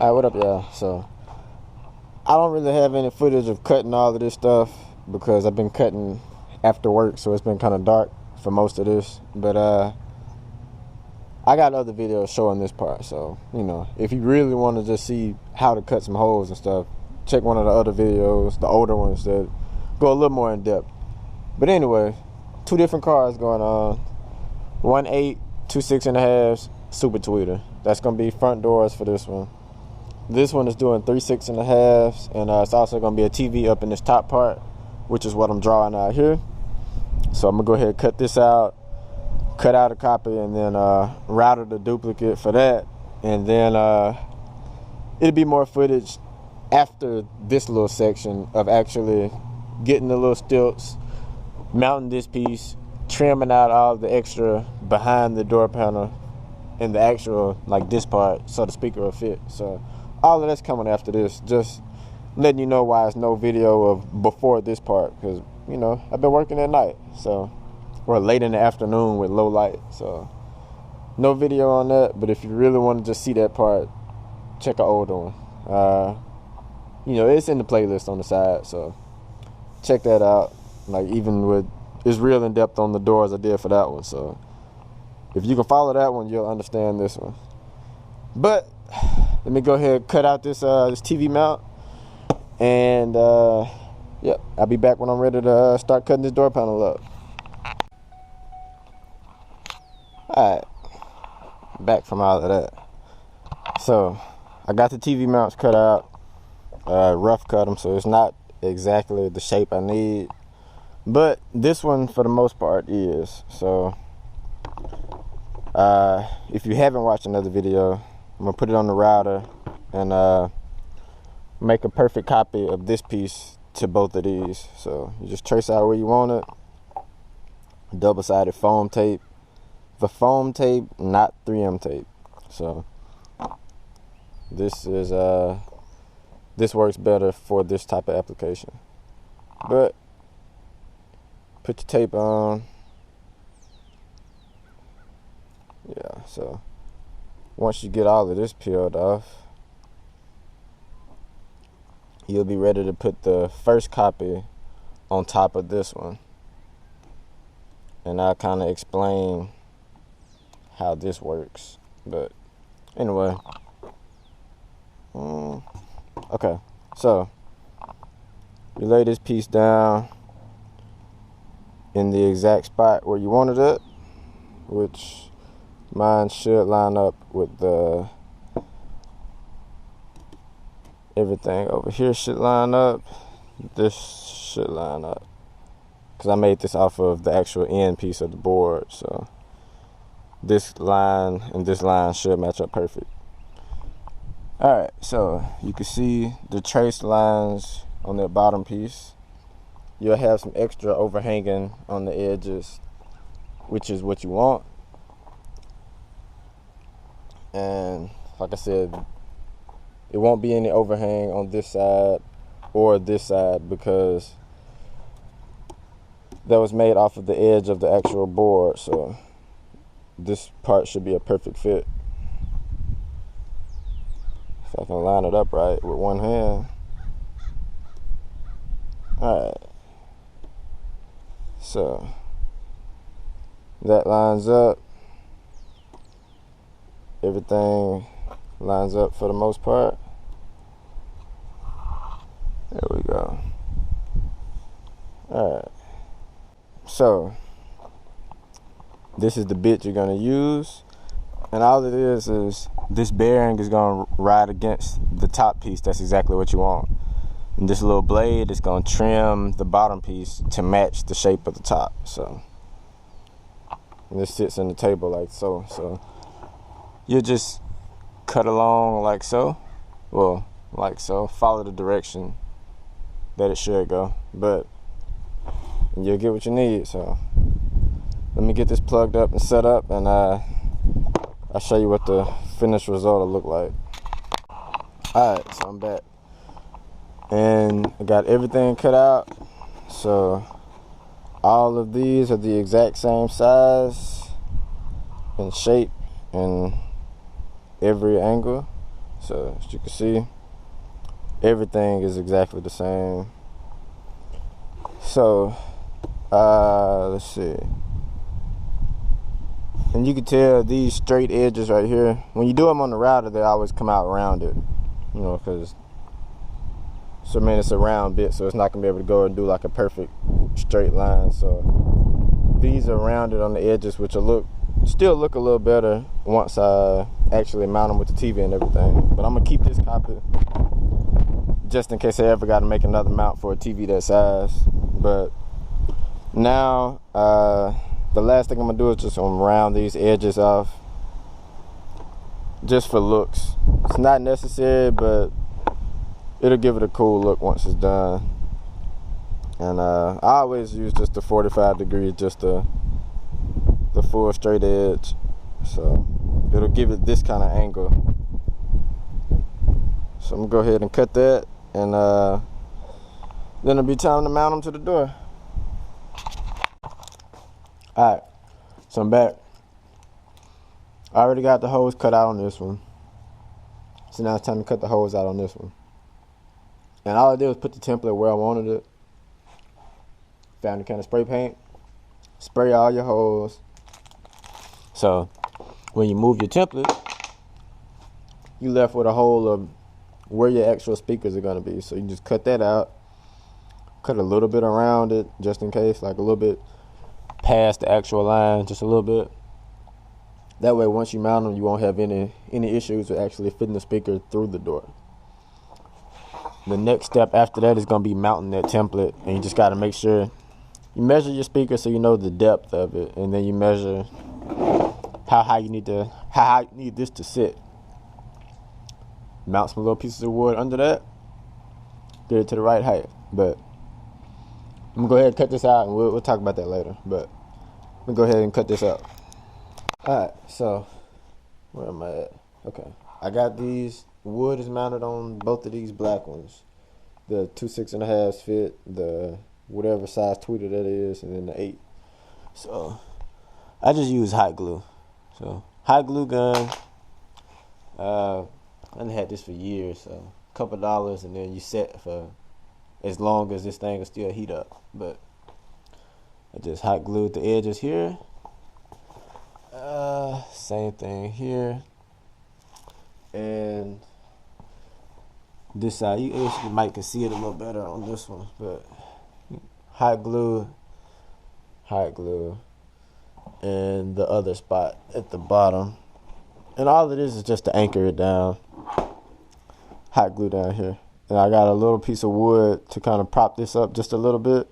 Alright, what up, y'all? So, I don't really have any footage of cutting all of this stuff because I've been cutting after work, so it's been kind of dark for most of this. But I got other videos showing this part, so, you know, if you really want to just see how to cut some holes and stuff, check one of the other videos, the older ones that go a little more in depth. But anyway, two different cars going on. 1.8, 2 6.5s, super tweeter. That's going to be front doors for this one. This one is doing 3 6.5s, and it's also going to be a TV up in this top part, which is what I'm drawing out here. So I'm going to go ahead and cut this out, cut out a copy, and then router the duplicate for that. And then it'll be more footage after this little section of actually getting the little stilts, mounting this piece, trimming out all the extra behind the door panel and the actual, like, this part, so the speaker will fit. So all of that's coming after this. Just letting you know why it's no video of before this part, because, you know, I've been working at night, so, or late in the afternoon with low light, so no video on that. But if you really want to just see that part, check an older one. You know, it's in the playlist on the side, so check that out. Like, even with, it's real in depth on the doors I did for that one, so if you can follow that one, you'll understand this one. But let me go ahead and cut out this this TV mount, and yep, I'll be back when I'm ready to start cutting this door panel up. Alright, back from all of that. So I got the TV mounts cut out, rough cut them, so it's not exactly the shape I need, but this one for the most part is. So if you haven't watched another video, I'm gonna put it on the router and make a perfect copy of this piece to both of these. So you just trace out where you want it. Double-sided foam tape. The foam tape, not 3M tape. So this is this works better for this type of application. But put your tape on. Yeah, so once you get all of this peeled off, you'll be ready to put the first copy on top of this one. And I'll kind of explain how this works. But anyway, okay, so you lay this piece down in the exact spot where you wanted it, which mine should line up with the, everything over here should line up. This should line up, because I made this off of the actual end piece of the board. So this line and this line should match up perfect. Alright, so you can see the traced lines on that bottom piece. You'll have some extra overhanging on the edges, which is what you want. And like I said, it won't be any overhang on this side or this side, because that was made off of the edge of the actual board. So this part should be a perfect fit. If I can line it up right with one hand. Alright, so that lines up. Everything lines up for the most part. There we go. Alright, so this is the bit you're going to use, and all it is this bearing is going to ride against the top piece. That's exactly what you want. And this little blade is going to trim the bottom piece to match the shape of the top. So and this sits in the table like so. So you just cut along like so. Well, like so. Follow the direction that it should go, but you'll get what you need. So let me get this plugged up and set up, and I'll show you what the finished result will look like. Alright, so I'm back, and I got everything cut out. So all of these are the exact same size and shape and every angle. So as you can see, everything is exactly the same. So let's see. And you can tell these straight edges right here, when you do them on the router, they always come out rounded, you know, because so man, it's a round bit, so it's not gonna be able to go and do like a perfect straight line. So these are rounded on the edges, which will still look a little better once I actually mount them with the TV and everything. But I'm gonna keep this copy just in case I ever got to make another mount for a TV that size. But now the last thing I'm gonna do is just round these edges off, just for looks. It's not necessary, but it'll give it a cool look once it's done. And I always use just the 45 degrees, just the full straight edge. So it'll give it this kind of angle. So I'm gonna go ahead and cut that, and then it'll be time to mount them to the door. Alright, so I'm back. I already got the hose cut out on this one. So now it's time to cut the hose out on this one. And all I did was put the template where I wanted it. Found a can of spray paint. Spray all your holes. So when you move your template, you left with a hole of where your actual speakers are going to be. So you just cut that out. Cut a little bit around it just in case, like a little bit past the actual line, just a little bit. That way once you mount them, you won't have any issues with actually fitting the speaker through the door. The next step after that is going to be mounting that template, and you just got to make sure you measure your speaker so you know the depth of it, and then you measure how high you need this to sit. Mount some little pieces of wood under that, get it to the right height. But I'm gonna go ahead and cut this out, and we'll talk about that later. But I'm gonna go ahead and cut this out. Alright, so where am I at? Okay, I got these. Wood is mounted on both of these black ones. The 2 6.5 fit, the whatever size tweeter that is, and then the 8. So I just use hot glue. So hot glue gun. I've had this for years, so a couple dollars, and then you set for as long as this thing will still heat up. But I just hot glued the edges here. Same thing here. And this side, you actually might can see it a little better on this one, but hot glue, and the other spot at the bottom. And all of this is just to anchor it down. Hot glue down here. And I got a little piece of wood to kind of prop this up just a little bit,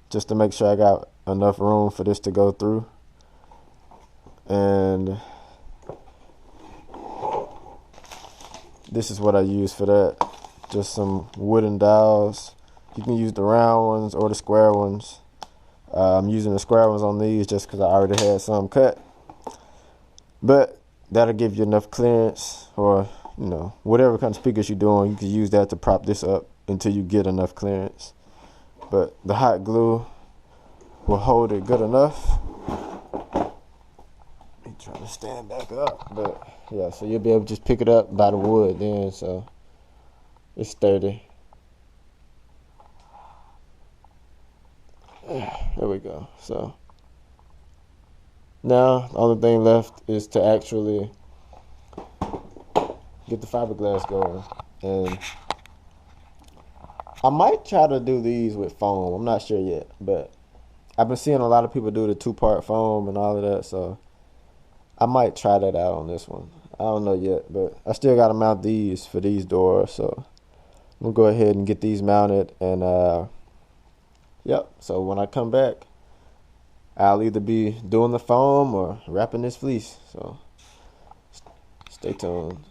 just to make sure I got enough room for this to go through. And this is what I use for that. Just some wooden dowels. You can use the round ones or the square ones. I'm using the square ones on these just because I already had some cut. But that'll give you enough clearance, or you know, whatever kind of speakers you're doing, you can use that to prop this up until you get enough clearance. But the hot glue will hold it good enough. I'm trying to stand back up, but yeah, so you'll be able to just pick it up by the wood then, so it's sturdy. There we go. So now the only thing left is to actually get the fiberglass going. And I might try to do these with foam. I'm not sure yet, but I've been seeing a lot of people do the 2-part foam and all of that, so I might try that out on this one. I don't know yet, but I still got to mount these for these doors, so I'm going to go ahead and get these mounted. And yep, so when I come back, I'll either be doing the foam or wrapping this fleece, so stay tuned.